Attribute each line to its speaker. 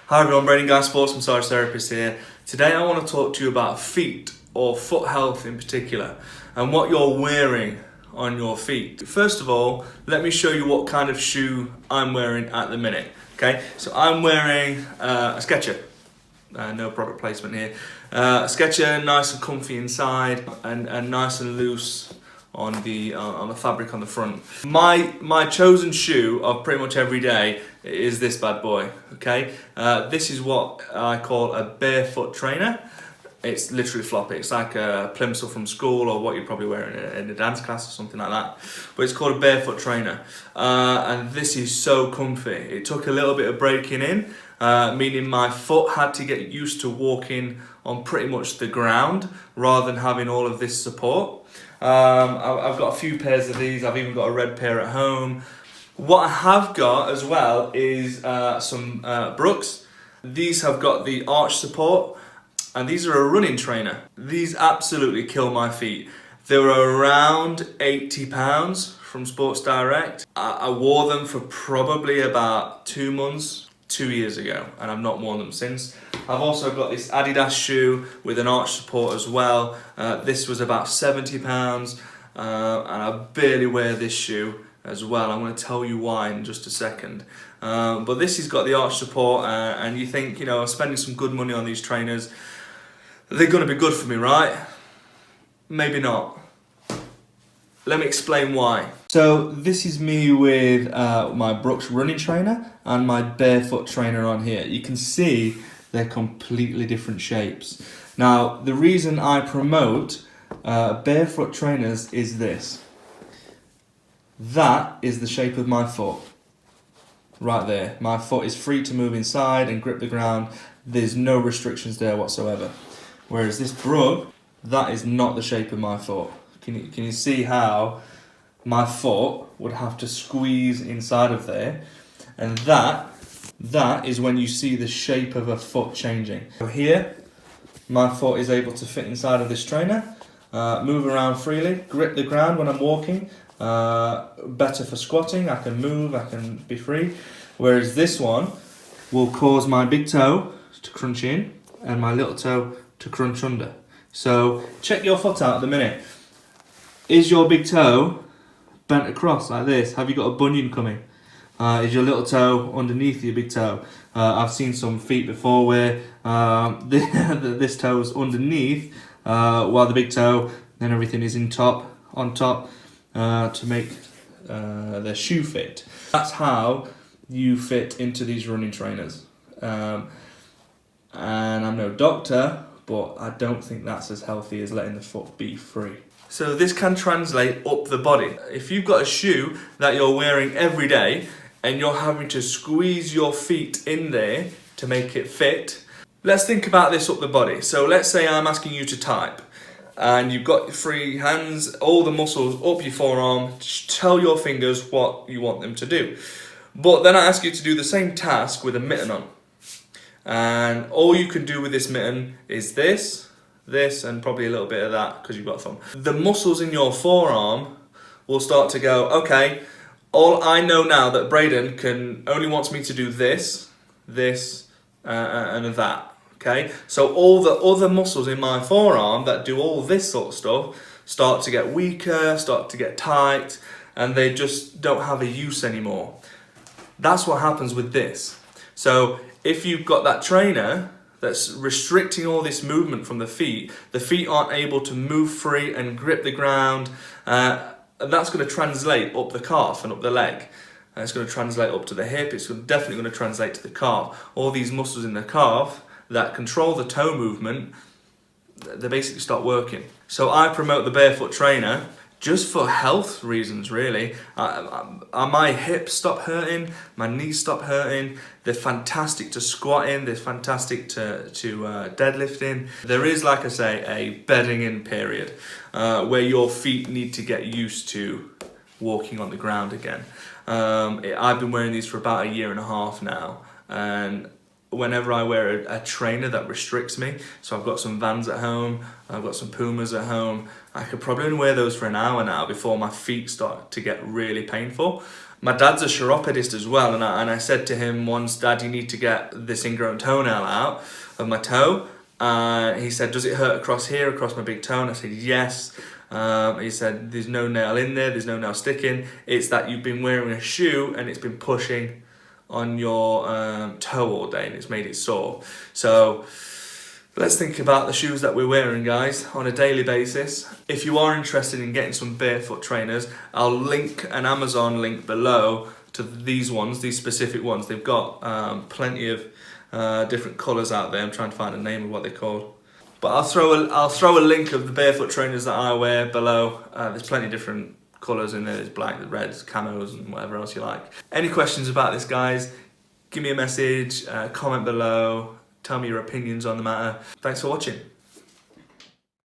Speaker 1: Hi everyone, Brandon Guy, Sports Massage Therapist here. Today I want to talk to you about feet or foot health in particular and what you're wearing on your feet. First of all, let me show you what kind of shoe I'm wearing at the minute. Okay, so I'm wearing a Skechers. No product placement here. Skechers, nice and comfy inside and nice and loose on the fabric on the front. My chosen shoe of pretty much every day is this bad boy. Okay, this is what I call a barefoot trainer. It's literally floppy. It's like a plimsoll from school or what you'd probably wear in a dance class or something like that. But it's called a barefoot trainer, and this is so comfy. It took a little bit of breaking in, meaning my foot had to get used to walking on pretty much the ground rather than having all of this support. I've got a few pairs of these. I've even got a red pair at home. What I have got as well is some Brooks. These have got the arch support, and these are a running trainer. These absolutely kill my feet. They were around £80 from Sports Direct. I wore them for probably about 2 months, 2 years ago, and I've not worn them since. I've also got this Adidas shoe with an arch support as well. This was about £70, and I barely wear this shoe as well. I'm going to tell you why in just a second. But this has got the arch support, and you think, you know, I'm spending some good money on these trainers. They're going to be good for me, right? Maybe not. Let me explain why. So this is me with my Brooks running trainer and my barefoot trainer on here. You can see they're completely different shapes. Now, the reason I promote barefoot trainers is this. That is the shape of my foot. Right there. My foot is free to move inside and grip the ground. There's no restrictions there whatsoever. Whereas this Brooks, that is not the shape of my foot. Can you see how my foot would have to squeeze inside of there? And that is when you see the shape of a foot changing. So here, my foot is able to fit inside of this trainer, move around freely, grip the ground when I'm walking, better for squatting, I can move, I can be free. Whereas this one will cause my big toe to crunch in and my little toe to crunch under. So check your foot out at the minute. Is your big toe bent across like this? Have you got a bunion coming? Is your little toe underneath your big toe? I've seen some feet before where this toe's underneath while the big toe and everything is on top to make their shoe fit. That's how you fit into these running trainers. And I'm no doctor, but I don't think that's as healthy as letting the foot be free. So this can translate up the body. If you've got a shoe that you're wearing every day and you're having to squeeze your feet in there to make it fit, let's think about this up the body. So let's say I'm asking you to type and you've got your free hands, all the muscles up your forearm, just tell your fingers what you want them to do. But then I ask you to do the same task with a mitten on. And all you can do with this mitten is this, and probably a little bit of that because you've got a thumb. The muscles in your forearm will start to go, okay, all I know now that Braden only wants me to do this, and that. Okay, so all the other muscles in my forearm that do all this sort of stuff start to get weaker, start to get tight, and they just don't have a use anymore. That's what happens with this. So if you've got that trainer that's restricting all this movement from the feet aren't able to move free and grip the ground, and that's going to translate up the calf and up the leg. And it's going to translate up to the hip, it's definitely going to translate to the calf. All these muscles in the calf that control the toe movement, they basically stop working. So I promote the barefoot trainer just for health reasons, really. My hips stop hurting, my knees stop hurting. They're fantastic to squat in, they're fantastic to deadlift in. There is, like I say, a bedding in period where your feet need to get used to walking on the ground again. I've been wearing these for about 1.5 years now, and whenever I wear a trainer that restricts me, so I've got some Vans at home, I've got some Pumas at home, I could probably only wear those for an hour now before my feet start to get really painful. My dad's a chiropodist as well, and I said to him once, Dad, you need to get this ingrown toenail out of my toe. He said, does it hurt across here, across my big toe? And I said, yes. He said, there's no nail in there, there's no nail sticking. It's that you've been wearing a shoe and it's been pushing on your toe all day and it's made it sore. So let's think about the shoes that we're wearing, guys, on a daily basis. If you are interested in getting some barefoot trainers, I'll link an Amazon link below to these ones, these specific ones. They've got plenty of different colours out there. I'm trying to find a name of what they're called. But I'll throw a link of the barefoot trainers that I wear below. There's plenty of different colours in there. There's black, the reds, camos, and whatever else you like. Any questions about this, guys? Give me a message, comment below. Tell me your opinions on the matter. Thanks for watching.